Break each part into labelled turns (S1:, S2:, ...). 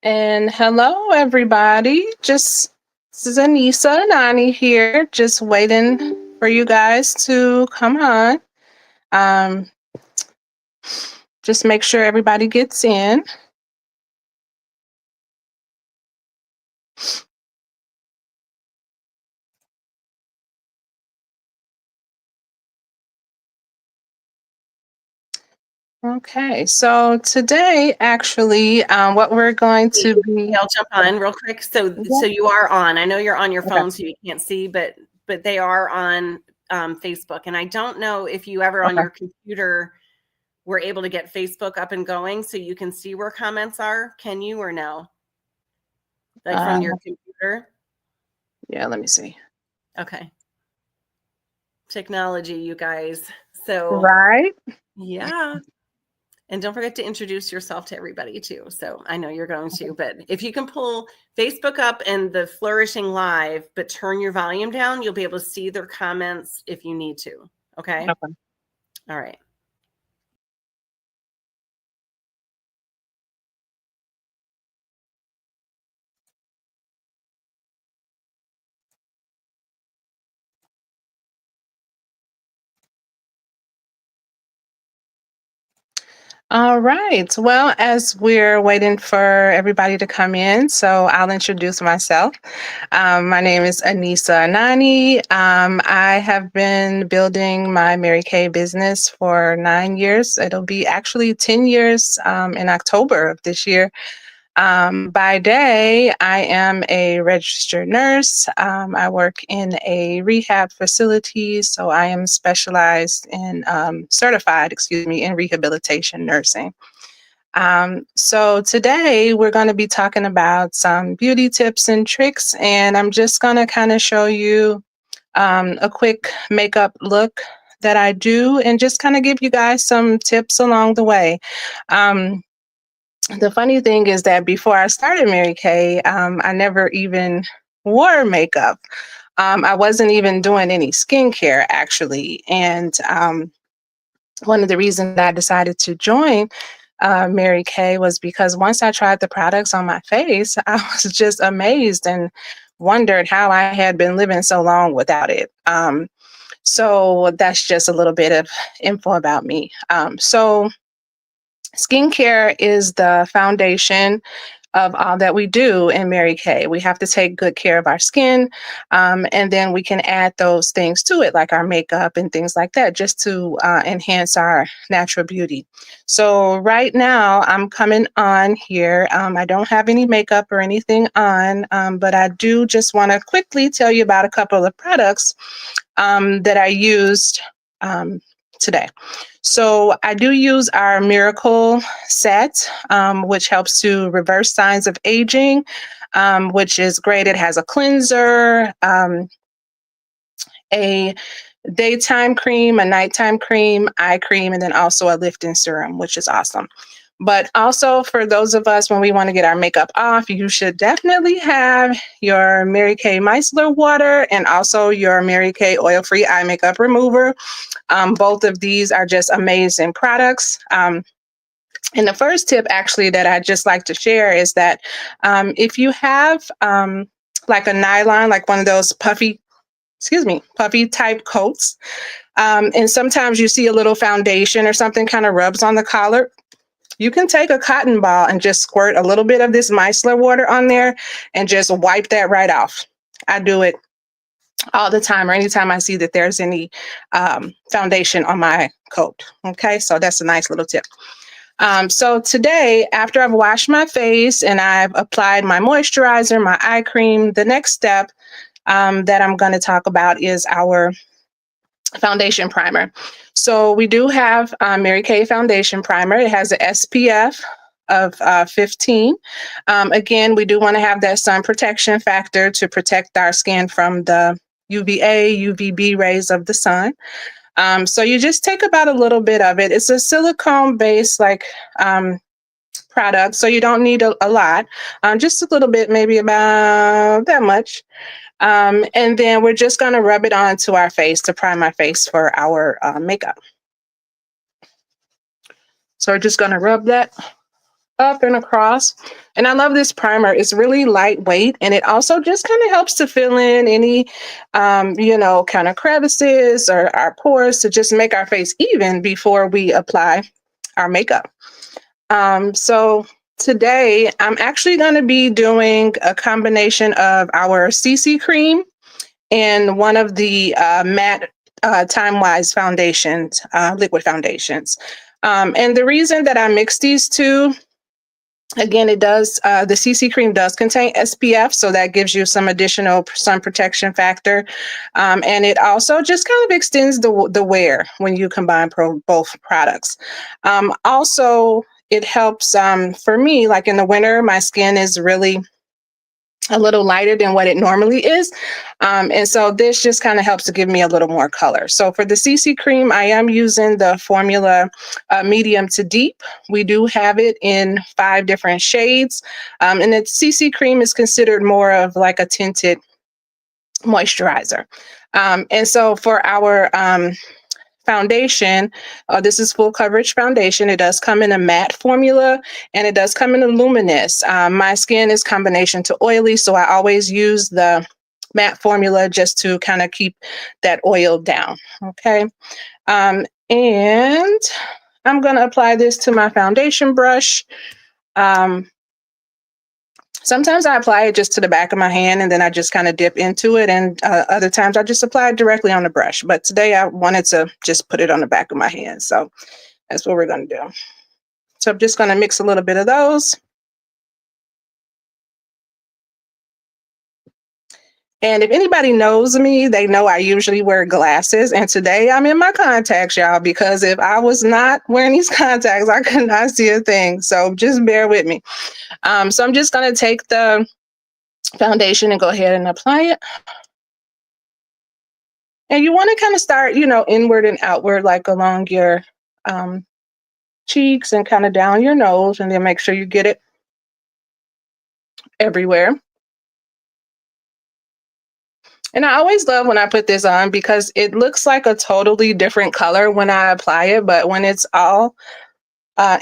S1: And hello, everybody. This is Anissa and Ani here, just waiting for you guys to come on. Um, just make sure everybody gets in. Okay, so today, actually, what we're going to be.
S2: I'll jump on real quick. So you are on. I know you're on your phone, so you can't see, but they are on Facebook. And I don't know if you ever on your computer were able to get Facebook up and going so you can see where comments are. Can you or no? Like from your computer?
S1: Yeah, let me see.
S2: Okay. Technology, you guys. So
S1: Right.
S2: yeah. And don't forget to introduce yourself to everybody too. So I know you're going to, but if you can pull Facebook up and the Flourishing Live, but turn your volume down, you'll be able to see their comments if you need to. Okay. All right.
S1: All right. Well, as we're waiting for everybody to come in, so I'll introduce myself. My name is Anissa Anani. I have been building my Mary Kay business for 9 years. It'll be actually 10 years in October of this year. By day, I am a registered nurse. I work in a rehab facility, so I am specialized in certified, in rehabilitation nursing. So today we're going to be talking about some beauty tips and tricks, and I'm just going to kind of show you a quick makeup look that I do, and just kind of give you guys some tips along the way. Um, the funny thing is that before I started Mary Kay, I never even wore makeup. I wasn't even doing any skincare actually. And one of the reasons that I decided to join Mary Kay was because once I tried the products on my face, I was just amazed and wondered how I had been living so long without it. So that's just a little bit of info about me. So skincare is the foundation of all that we do in Mary Kay. We have to take good care of our skin, and then we can add those things to it, like our makeup and things like that, just to enhance our natural beauty. So right now, I'm coming on here. I don't have any makeup or anything on, but I do just want to quickly tell you about a couple of products that I used today. So I do use our Miracle set, which helps to reverse signs of aging, which is great. It has a cleanser, a daytime cream, a nighttime cream, eye cream, and then also a lifting serum, which is awesome. But also for those of us when we want to get our makeup off, you should definitely have your Mary Kay micellar water and also your Mary Kay oil-free eye makeup remover. Both of these are just amazing products. And the first tip actually that I'd just like to share is that if you have like a nylon, like one of those puffy type coats, and sometimes you see a little foundation or something kind of rubs on the collar, you can take a cotton ball and just squirt a little bit of this micellar water on there and just wipe that right off. I do it all the time or anytime I see that there's any foundation on my coat. Okay, so that's a nice little tip. So today, after I've washed my face and I've applied my moisturizer, my eye cream, the next step that I'm going to talk about is our foundation primer. So we do have Mary Kay foundation primer. It has an SPF of 15. Again, we do want to have that sun protection factor to protect our skin from the UVA, UVB rays of the sun. So you just take about a little bit of it. It's a silicone-based product, so you don't need a lot. Just a little bit, maybe about that much. And then we're just going to rub it onto our face to prime our face for our makeup. So we're just going to rub that up and across. And I love this primer. It's really lightweight, and it also just kind of helps to fill in any, kind of crevices or our pores to just make our face even before we apply our makeup. So today I'm actually going to be doing a combination of our CC cream and one of the matte Time Wise foundations, liquid foundations. And the reason that I mix these two, again, it does, the CC cream does contain SPF, so that gives you some additional sun protection factor. And it also just kind of extends the wear when you combine both products. Also, it helps for me, like in the winter, my skin is really a little lighter than what it normally is. And so this just kind of helps to give me a little more color. So for the CC cream, I am using the formula medium to deep. We do have it in 5 different shades. And the CC cream is considered more of like a tinted moisturizer. And so for our foundation, this is full coverage foundation. It does come in a matte formula, and it does come in a luminous. My skin is combination to oily, so I always use the matte formula just to kind of keep that oil down. Okay. And I'm going to apply this to my foundation brush. Sometimes I apply it just to the back of my hand, and then I just kind of dip into it. And other times I just apply it directly on the brush. But today I wanted to just put it on the back of my hand. So that's what we're going to do. So I'm just going to mix a little bit of those. And if anybody knows me, they know I usually wear glasses. And today I'm in my contacts, y'all, because if I was not wearing these contacts, I could not see a thing. So just bear with me. So I'm just going to take the foundation and go ahead and apply it. And you want to kind of start, inward and outward, like along your cheeks and kind of down your nose, and then make sure you get it everywhere. And I always love when I put this on because it looks like a totally different color when I apply it, but when it's all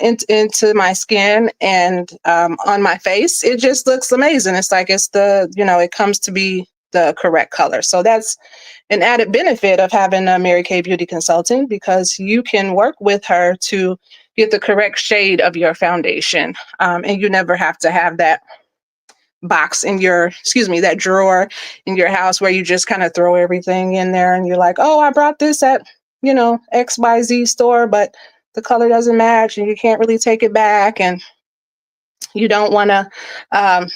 S1: into my skin and on my face, it just looks amazing. It's like it comes to be the correct color. So that's an added benefit of having a Mary Kay beauty consultant, because you can work with her to get the correct shade of your foundation. And you never have to have that box in that drawer in your house where you just kind of throw everything in there and you're like, oh, I brought this at, XYZ store, but the color doesn't match and you can't really take it back. And you don't want to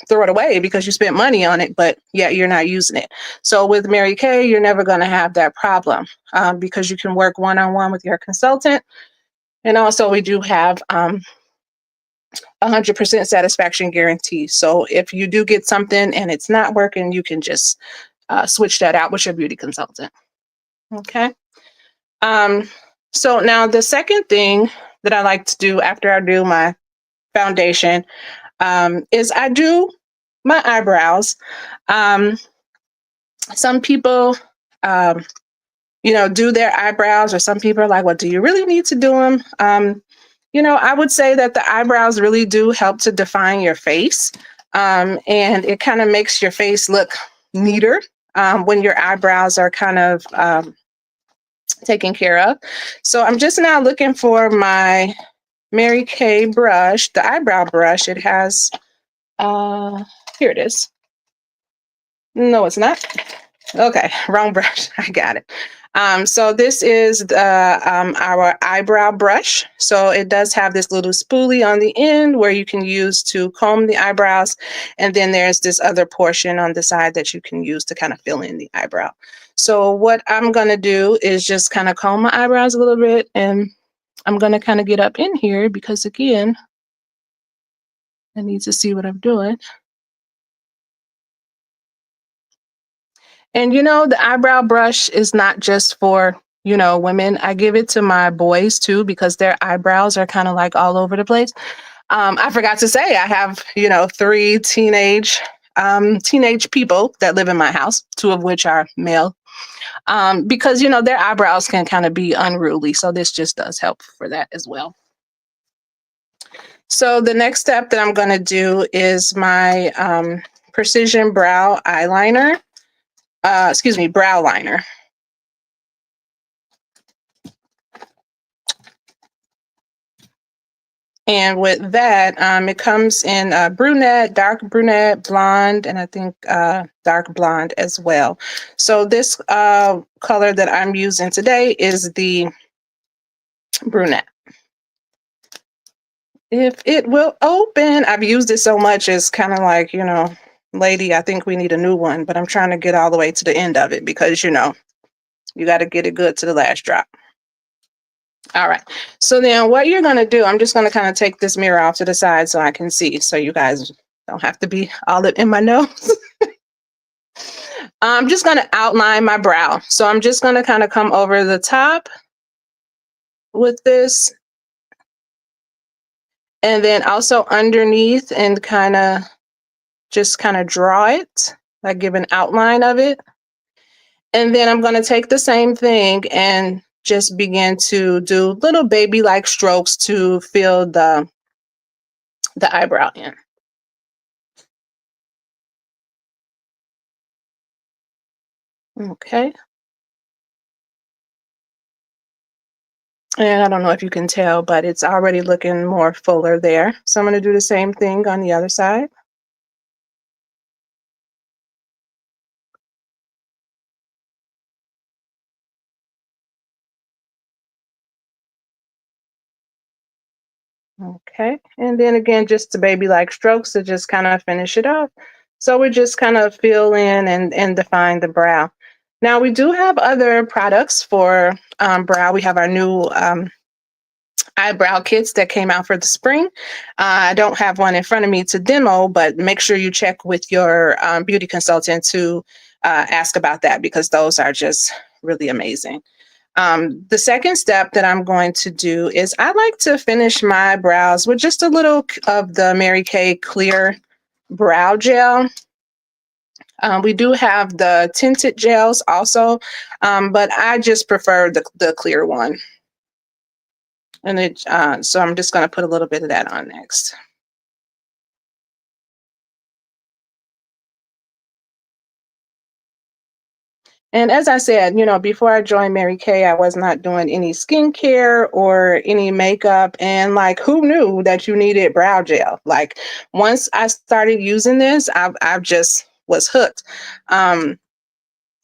S1: throw it away because you spent money on it, but yet you're not using it. So with Mary Kay, you're never going to have that problem because you can work one-on-one with your consultant. And also we do have 100% satisfaction guarantee. So if you do get something and it's not working, you can just switch that out with your beauty consultant. Okay. So now the second thing that I like to do after I do my foundation is I do my eyebrows. Some people, do their eyebrows, or some people are like, well, do you really need to do them? I would say that the eyebrows really do help to define your face. And it kind of makes your face look neater when your eyebrows are kind of taken care of. So I'm just now looking for my Mary Kay brush, the eyebrow brush. It has, here it is. No, it's not. Okay, wrong brush. I got it. So this is our eyebrow brush. So it does have this little spoolie on the end where you can use to comb the eyebrows. And then there's this other portion on the side that you can use to kind of fill in the eyebrow. So what I'm going to do is just kind of comb my eyebrows a little bit, and I'm going to kind of get up in here because, again, I need to see what I'm doing. And, the eyebrow brush is not just for, women. I give it to my boys too, because their eyebrows are kind of like all over the place. I forgot to say, I have, 3 teenage people that live in my house, 2 of which are male, because, their eyebrows can kind of be unruly. So this just does help for that as well. So the next step that I'm going to do is my Precision Brow Eyeliner. Excuse me, brow liner. And with that, it comes in brunette, dark brunette, blonde, and I think dark blonde as well. So this color that I'm using today is the brunette. If it will open, I've used it so much, it's kind of like, you know, lady, I think we need a new one, but I'm trying to get all the way to the end of it because, you know, you got to get it good to the last drop. All right. So then what you're going to do, I'm just going to kind of take this mirror off to the side so I can see, so you guys don't have to be all in my nose. I'm just going to outline my brow. So I'm just going to kind of come over the top with this, and then also underneath, and kind of just kind of draw it, like give an outline of it. And then I'm going to take the same thing and just begin to do little baby-like strokes to fill the eyebrow in. Okay. And I don't know if you can tell, but it's already looking more fuller there. So I'm going to do the same thing on the other side. Okay. And then again, just the baby-like strokes to just kind of finish it off. So we just kind of fill in and define the brow. Now we do have other products for brow. We have our new eyebrow kits that came out for the spring. I don't have one in front of me to demo, but make sure you check with your beauty consultant to ask about that, because those are just really amazing. The second step that I'm going to do is I like to finish my brows with just a little of the Mary Kay Clear Brow Gel. We do have the tinted gels also, but I just prefer the clear one. And so I'm just going to put a little bit of that on next. And as I said, you know, before I joined Mary Kay, I was not doing any skincare or any makeup. And like, who knew that you needed brow gel? Like, once I started using this, I've just was hooked.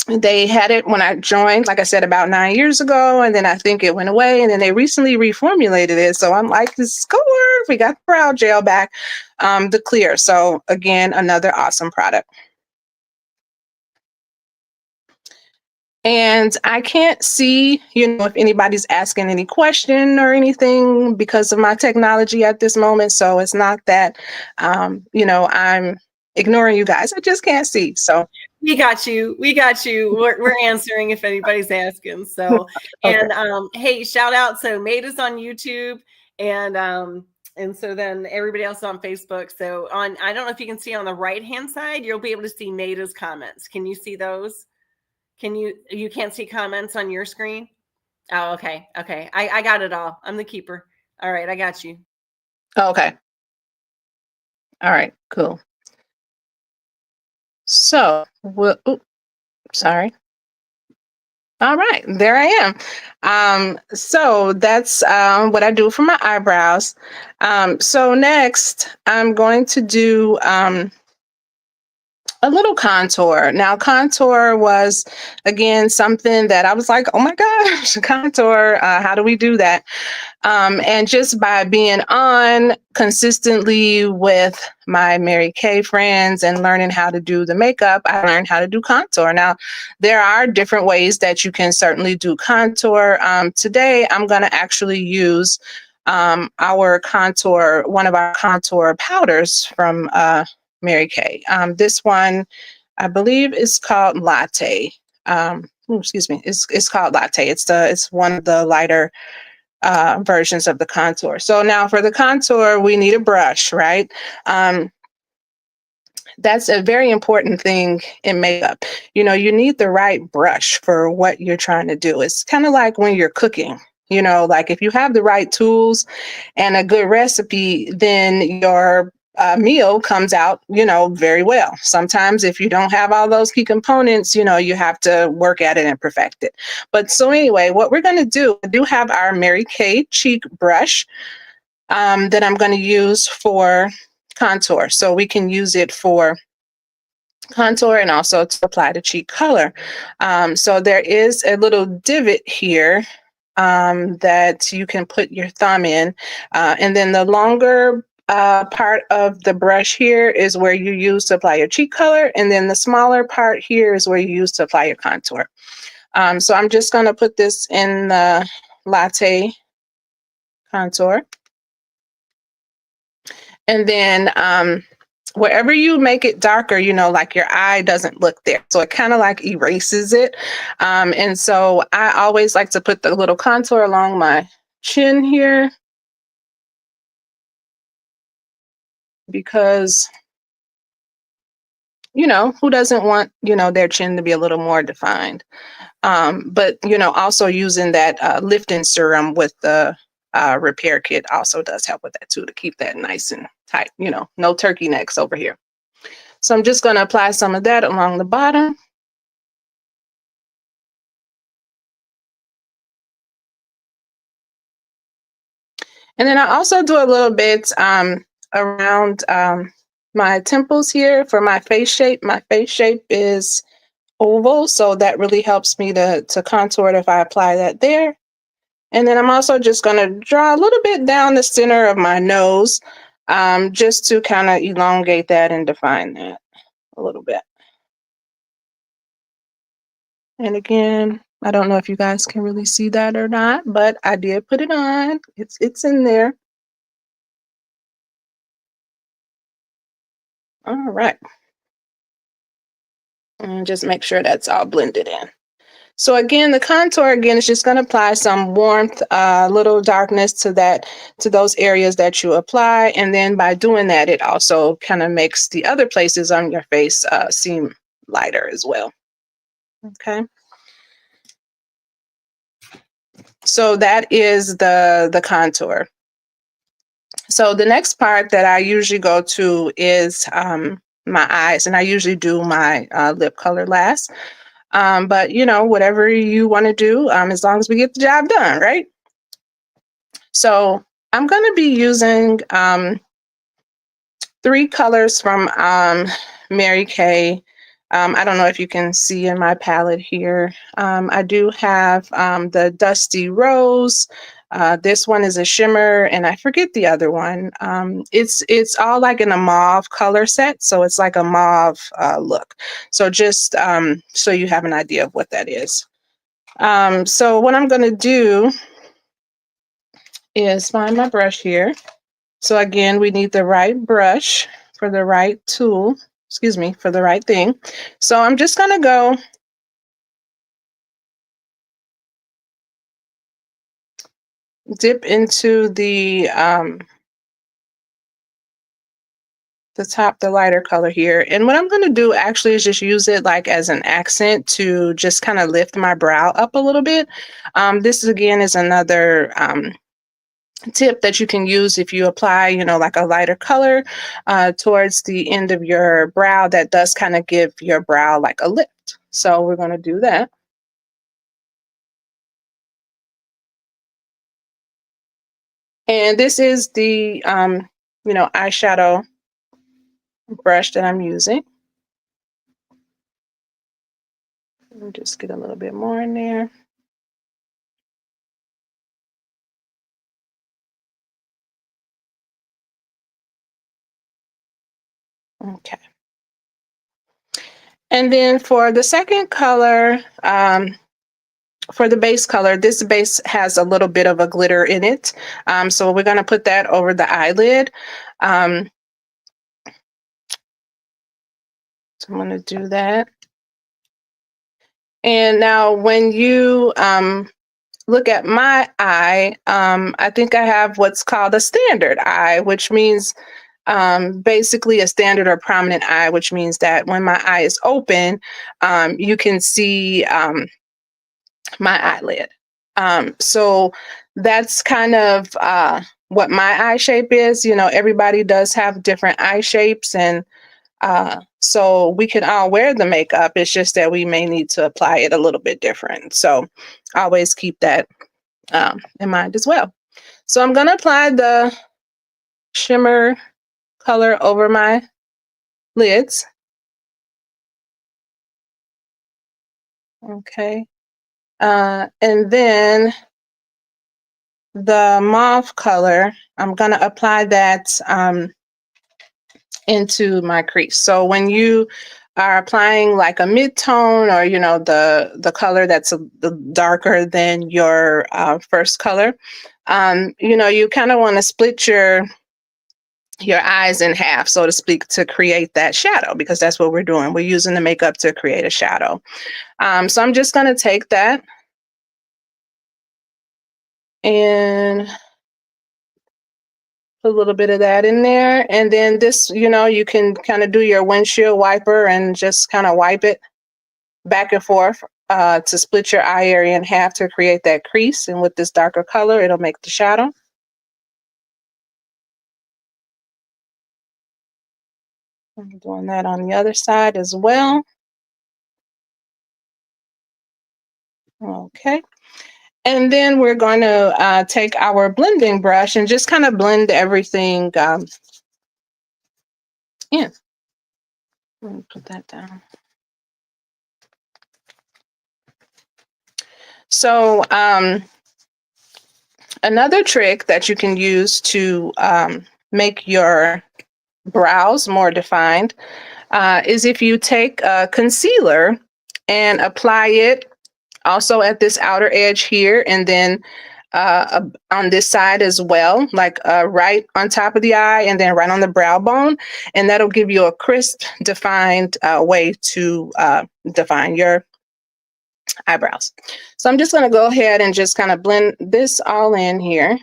S1: They had it when I joined, like I said, about 9 years ago, and then I think it went away, and then they recently reformulated it. So I'm like, this is cool. We got the brow gel back, the clear. So again, another awesome product. And I can't see, you know, if anybody's asking any question or anything because of my technology at this moment. So it's not that, you know, I'm ignoring you guys. I just can't see. So
S2: we got you. We got you. We're answering if anybody's asking. So,
S1: okay.
S2: And hey, shout out. So Maida's on YouTube, and so then everybody else is on Facebook. So I don't know if you can see on the right-hand side, you'll be able to see Maida's comments. Can you see those? You can't see comments on your screen? Oh, okay. Okay. I got it all. I'm the keeper. All right. I got you.
S1: Okay. All right, cool. So, sorry. All right, there I am. So that's what I do for my eyebrows. So next, I'm going to do a little contour. Now, contour was, again, something that I was like, oh my gosh, contour, how do we do that? And just by being on consistently with my Mary Kay friends and learning how to do the makeup, I learned how to do contour. Now, there are different ways that you can certainly do contour. Today, I'm going to actually use our contour, one of our contour powders from Mary Kay. This one, I believe, is called Latte. Excuse me, it's called Latte. It's one of the lighter versions of the contour. So now for the contour, we need a brush, right? That's a very important thing in makeup. You know, you need the right brush for what you're trying to do. It's kind of like when you're cooking. You know, like if you have the right tools and a good recipe, then your meal comes out, you know, very well. Sometimes if you don't have all those key components, you know, you have to work at it and perfect it. But so anyway, what we're going to do, I do have our Mary Kay cheek brush that I'm going to use for contour. So we can use it for contour and also to apply the cheek color. So there is a little divot here that you can put your thumb in. And then the longer part of the brush here is where you use to apply your cheek color. And then the smaller part here is where you use to apply your contour. So I'm just going to put this in the latte contour. And then wherever you make it darker, you know, like your eye doesn't look there. So it kind of like erases it. And so I always like to put the little contour along my chin here because, you know, who doesn't want, you know, their chin to be a little more defined? But, you know, also using that lifting serum with the repair kit also does help with that too, to keep that nice and tight, you know, no turkey necks over here. So I'm just going to apply some of that along the bottom. And then I also do a little bit around my temples here for my face shape. My face shape is oval, so that really helps me to contour it if I apply that there. And then I'm also just going to draw a little bit down the center of my nose just to kind of elongate that and define that a little bit. And again, I don't know if you guys can really see that or not, but I did put it on. It's in there. All right. And just make sure that's all blended in. So again, the contour again is just going to apply some warmth, little darkness to those areas that you apply. And then by doing that, it also kind of makes the other places on your face seem lighter as well. Okay. So that is the contour. So the next part that I usually go to is my eyes, and I usually do my lip color last. But you know, whatever you want to do, as long as we get the job done, right? So I'm going to be using 3 colors from Mary Kay. I don't know if you can see in my palette here. I do have the Dusty Rose. This one is a shimmer, and I forget the other one. It's all like in a mauve color set, so it's like a mauve look. So just so you have an idea of what that is. So what I'm going to do is find my brush here. So again, we need the right brush for the right tool, excuse me, for the right thing. So I'm just going to go dip into the top, the lighter color here. And what I'm going to do actually is just use it like as an accent to just kind of lift my brow up a little bit. This again is another tip that you can use if you apply, you know, like a lighter color towards the end of your brow. That does kind of give your brow like a lift. So we're going to do that. And this is the, you know, eyeshadow brush that I'm using. Let me just get a little bit more in there. Okay. And then for the second color, for the base color, this base has a little bit of a glitter in it. So we're going to put that over the eyelid. So I'm going to do that. And now when you look at my eye, I think I have what's called a standard eye, which means basically a standard or prominent eye, which means that when my eye is open, you can see my eyelid. So that's kind of what my eye shape is. You know, everybody does have different eye shapes, and so we can all wear the makeup. It's just that we may need to apply it a little bit different. So always keep that in mind as well. So I'm going to apply the shimmer color over my lids. Okay. And then the mauve color, I'm going to apply that into my crease. So when you are applying like a mid-tone, or you know, the color that's the darker than your first color, you know, you kind of want to split your eyes in half, so to speak, to create that shadow, because that's what we're doing. We're using the makeup to create a shadow. So I'm just going to take that and put a little bit of that in there. And then this, you know, you can kind of do your windshield wiper and just kind of wipe it back and forth to split your eye area in half to create that crease. And with this darker color, it'll make the shadow. I'm doing that on the other side as well. Okay. And then we're going to take our blending brush and just kind of blend everything in. Let me put that down. So another trick that you can use to make your brows more defined is if you take a concealer and apply it also at this outer edge here, and then on this side as well, like right on top of the eye and then right on the brow bone. And that'll give you a crisp, defined way to define your eyebrows. So I'm just going to go ahead and just kind of blend this all in here.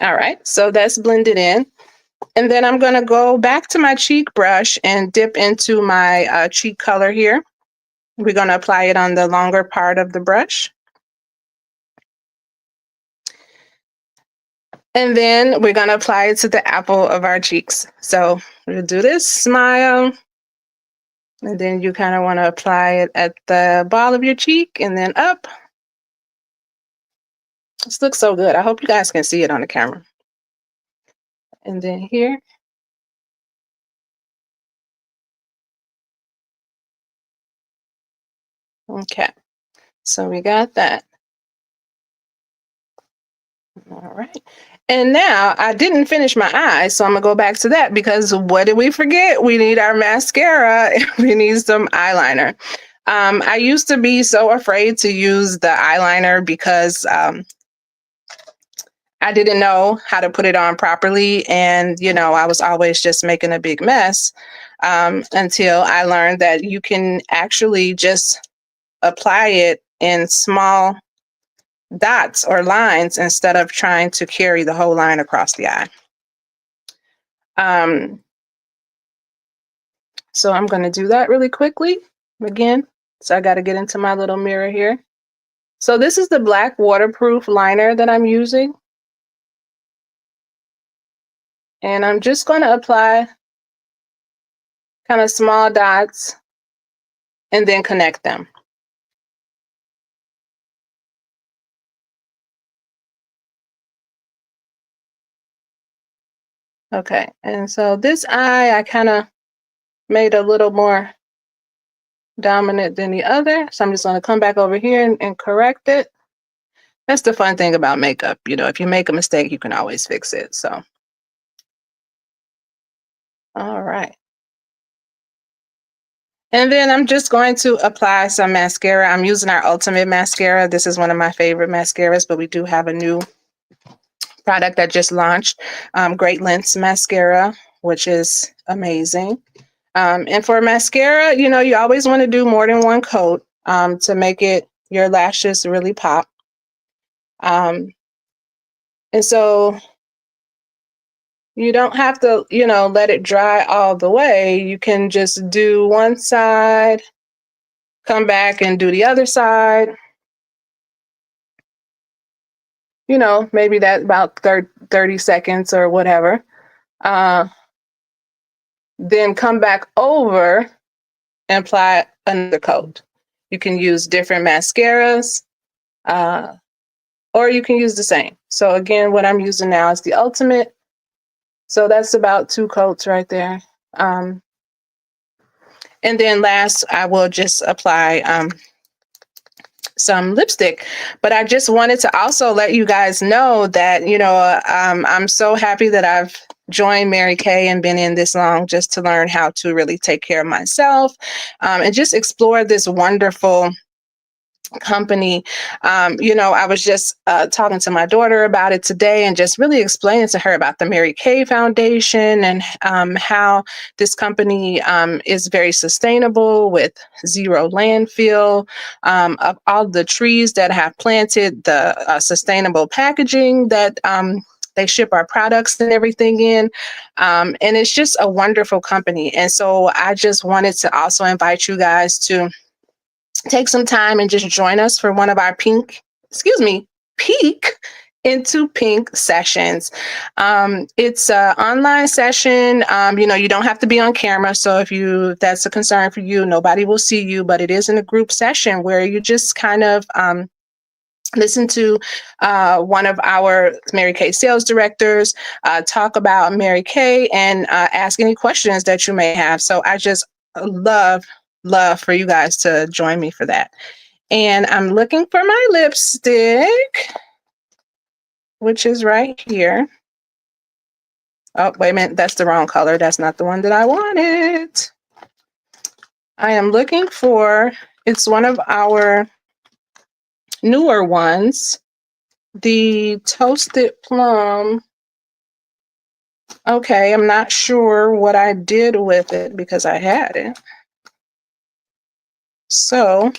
S1: All right, so that's blended in. And then I'm going to go back to my cheek brush and dip into my cheek color here. We're going to apply it on the longer part of the brush. And then we're going to apply it to the apple of our cheeks. So we'll do this, smile. And then you kind of want to apply it at the ball of your cheek and then up. This looks so good. I hope you guys can see it on the camera. And then here. Okay, so we got that. All right. And now I didn't finish my eyes, so I'm gonna go back to that, because what did we forget? We need our mascara and we need some eyeliner. I used to be so afraid to use the eyeliner because I didn't know how to put it on properly. And, you know, I was always just making a big mess until I learned that you can actually just apply it in small dots or lines instead of trying to carry the whole line across the eye. So I'm going to do that really quickly again. So I got to get into my little mirror here. So this is the black waterproof liner that I'm using. And I'm just going to apply kind of small dots and then connect them. Okay, and so this eye, I kind of made a little more dominant than the other. So I'm just going to come back over here and correct it. That's the fun thing about makeup. You know, if you make a mistake, you can always fix it. So, all right. And then I'm just going to apply some mascara. I'm using our Ultimate Mascara. This is one of my favorite mascaras, but we do have a new product that just launched, Great Lengths Mascara, which is amazing. And for mascara, you know, you always want to do more than one coat to make it your lashes really pop. And so You don't have to, let it dry all the way. You can just do one side, come back and do the other side. Maybe that about 30 seconds or whatever. Then come back over and apply another coat. You can use different mascaras, or you can use the same. So again, what I'm using now is the Ultimate. So that's about 2 coats right there. And then last, I will just apply some lipstick. But I just wanted to also let you guys know that, I'm so happy that I've joined Mary Kay and been in this long just to learn how to really take care of myself, and just explore this wonderful company. I was just talking to my daughter about it today and just really explaining to her about the Mary Kay Foundation and how this company is very sustainable with zero landfill, of all the trees that have planted, the sustainable packaging that they ship our products and everything in. And it's just a wonderful company. And so I just wanted to also invite you guys to take some time and just join us for one of our peek into pink sessions. It's an online session. You don't have to be on camera. So if that's a concern for you, nobody will see you, but it is in a group session where you just kind of listen to one of our Mary Kay sales directors talk about Mary Kay and ask any questions that you may have. So I just love for you guys to join me for that. And I'm looking for my lipstick, which is right here. Oh, wait a minute. That's the wrong color. That's not the one that I wanted. I am looking for, it's one of our newer ones, the Toasted Plum. Okay, I'm not sure what I did with it because I had it. So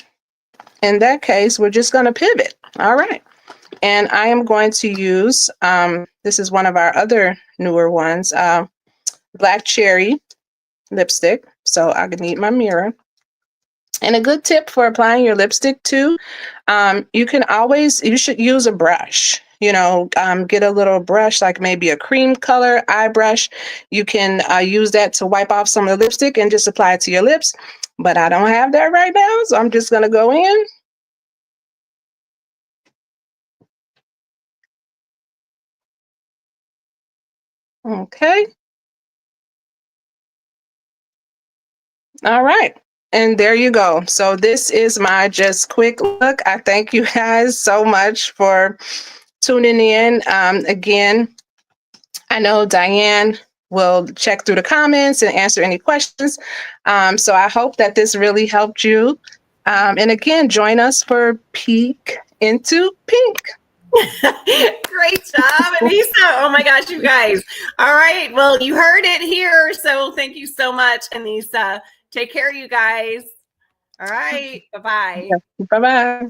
S1: in that case, we're just going to pivot. All right. And I am going to use, this is one of our other newer ones, Black Cherry lipstick. So I need my mirror. And a good tip for applying your lipstick too, you should use a brush. Get a little brush, like maybe a cream color eye brush. You can use that to wipe off some of the lipstick and just apply it to your lips. But I don't have that right now, so I'm just going to go in. Okay. All right. And there you go. So this is my just quick look. I thank you guys so much for tuning in. Again, I know Diane will check through the comments and answer any questions. So I hope that this really helped you. And again, join us for Peek into Pink.
S2: Great job, Anissa. Oh my gosh, you guys. All right. Well, you heard it here. So thank you so much, Anissa. Take care, you guys. All right. Bye-bye.
S1: Bye-bye.